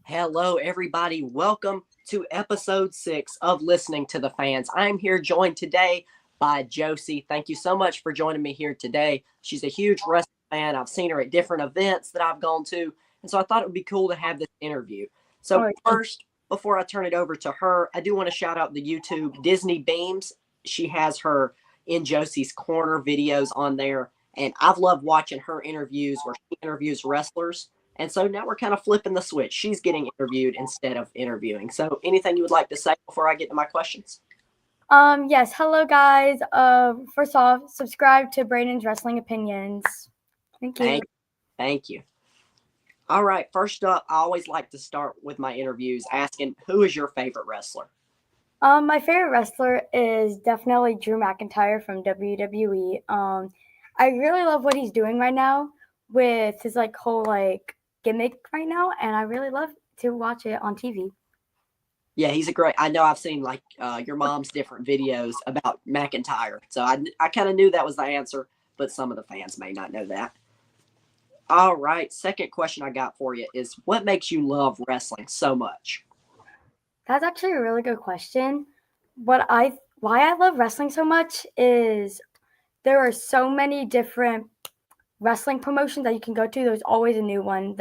Hello, everybody. Welcome to episode 6 of Listening to the Fans. I'm here joined today by Josie. Thank you so much for joining me here today. She's a huge wrestling fan. I've seen her at different events that I've gone to. And so I thought it would be cool to have this interview. So, Oh, first, before I turn it over to her, I do want to shout out the YouTube Disney Beams. She has her In Josie's Corner videos on there. And I've loved watching her interviews where she interviews wrestlers. And so now we're kind of flipping the switch. She's getting interviewed instead of interviewing. So anything you would like to say before I get to my questions? yes. Hello, guys. First off, subscribe to Braden's Wrestling Opinions. Thank you. Thank you. All right. First up, I always like to start with my interviews asking, who is your favorite wrestler? My favorite wrestler is definitely Drew McIntyre from WWE. I really love what he's doing right now with his whole gimmick right now, and I really love to watch it on TV. Yeah, he's a great. I know I've seen your mom's different videos about McIntyre, so I kind of knew that was the answer, but some of the fans may not know that. All right, second question I got for you is, what makes you love wrestling so much? That's actually a really good question. Why I love wrestling so much is there are so many different wrestling promotions that you can go to. There's always a new one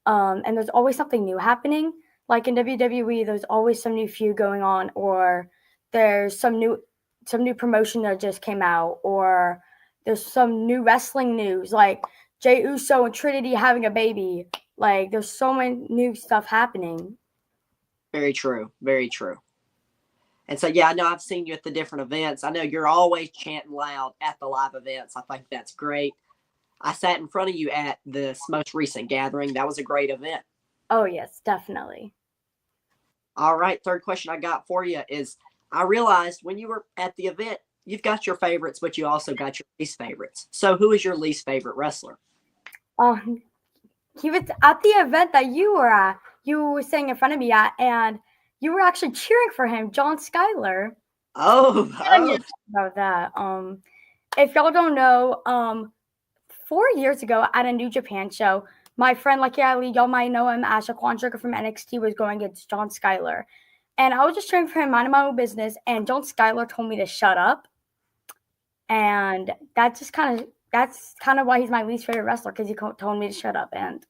and there's always something new happening. Like in WWE, there's always some new feud going on, or there's some new promotion that just came out, or there's some new wrestling news, like Jey Uso and Trinity having a baby. Like there's so many new stuff happening. Very true. Very true. And so, yeah, I know I've seen you at the different events. I know you're always chanting loud at the live events. I think that's great. I sat in front of you at this most recent gathering. That was a great event. Oh yes, definitely. All right. Third question I got for you is, I realized when you were at the event, you've got your favorites, but you also got your least favorites. So who is your least favorite wrestler? He was at the event that you were at. You were sitting in front of me at, and you were actually cheering for him, John Schuyler. Oh. About that. If y'all don't know, 4 years ago at a New Japan show, my friend Lucky Ali, y'all might know him, Asha Quantricker from NXT, was going against John Schuyler. And I was just cheering for him, minding my own business, and John Schuyler told me to shut up. And that's kind of why he's my least favorite wrestler, because he told me to shut up. And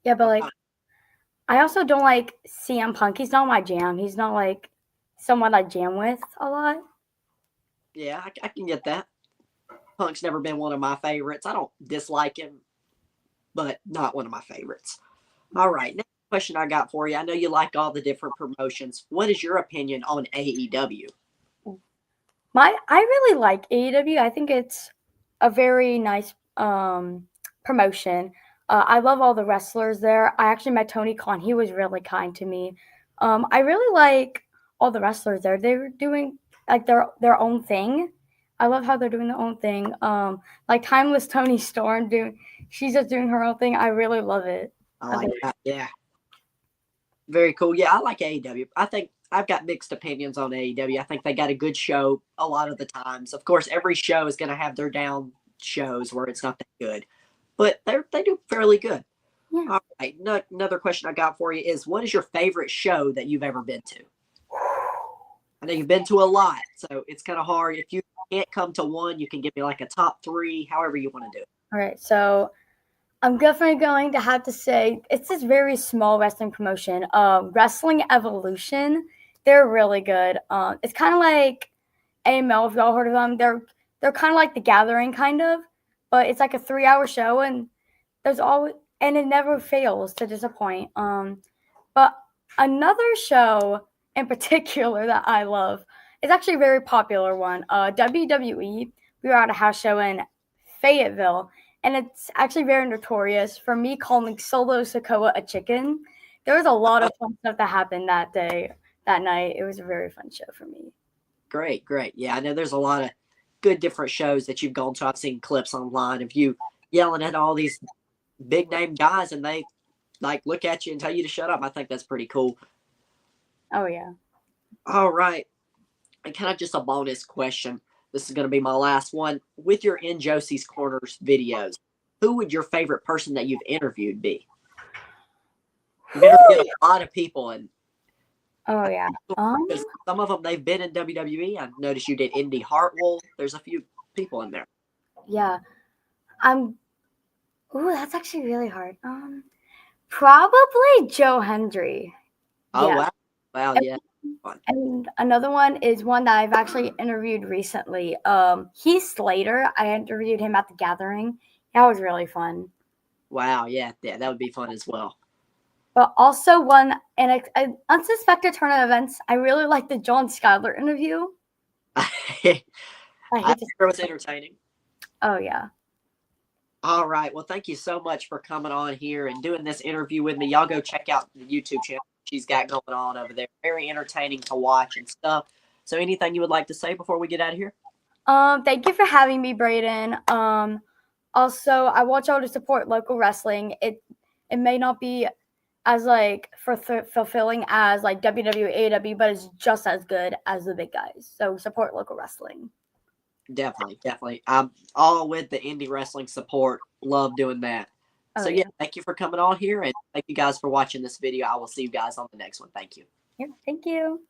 yeah, but I also don't like CM Punk. He's not my jam. He's not like someone I jam with a lot. Yeah, I can get that. Punk's never been one of my favorites. I don't dislike him, but not one of my favorites. All right, next question I got for you. I know you like all the different promotions. What is your opinion on AEW? I really like AEW. I think it's a very nice promotion. I love all the wrestlers there. I actually met Tony Khan. He was really kind to me. I really like all the wrestlers there. They're doing their own thing. I love how they're doing their own thing. Like Timeless Tony Storm she's just doing her own thing. I really love it. I like that. Yeah. Very cool. Yeah, I like AEW. I think I've got mixed opinions on AEW. I think they got a good show a lot of the times. Of course, every show is going to have their down shows where it's not that good, but they do fairly good. Yeah. All right. Another question I got for you is, what is your favorite show that you've ever been to? I know you've been to a lot, so it's kind of hard. If you can't come to one, you can give me like a top 3, however you want to do it. All right, so I'm definitely going to have to say it's this very small wrestling promotion. Wrestling Evolution, they're really good. It's kind of like AML, if y'all heard of them. They're kind of like The Gathering, kind of, but it's like a 3-hour show, and it never fails to disappoint. But another show in particular that I love is actually a very popular one. WWE. We were at a house show in Fayetteville, and it's actually very notorious for me calling Solo Sokoa a chicken. There was a lot of fun stuff that happened that night. It was a very fun show for me. Great. Yeah, I know there's a lot of good different shows that you've gone to. I've seen clips online of you yelling at all these big name guys, and they look at you and tell you to shut up. I think that's pretty cool. Oh yeah. All right. And kind of just a bonus question. This is going to be my last one. With your In Josie's Corners videos, who would your favorite person that you've interviewed be? You've interviewed a lot of people, and Oh yeah. because some of them they've been in WWE. I've noticed you did Indy Hartwell. There's a few people in there. Yeah. I'm. Ooh, that's actually really hard. Probably Joe Hendry. Oh Yeah. wow, wow, yeah, fun. And another one is one that I've actually interviewed recently. Heath Slater. I interviewed him at the Gathering. That was really fun. Wow, yeah, yeah, that would be fun as well. But also one in unsuspected turn of events. I really like the John Schuyler interview. I I hate to. hear it was entertaining. Oh yeah. All right. Well, thank you so much for coming on here and doing this interview with me. Y'all go check out the YouTube channel she's got going on over there. Very entertaining to watch and stuff. So anything you would like to say before we get out of here? Thank you for having me, Braden. Also, I want y'all to support local wrestling. It may not be as like fulfilling as like WWE, but it's just as good as the big guys. So support local wrestling. Definitely, definitely. I'm all with the indie wrestling support. Love doing that. Oh, So yeah, thank you for coming on here, and thank you guys for watching this video. I will see you guys on the next one. Thank you. Yeah, thank you.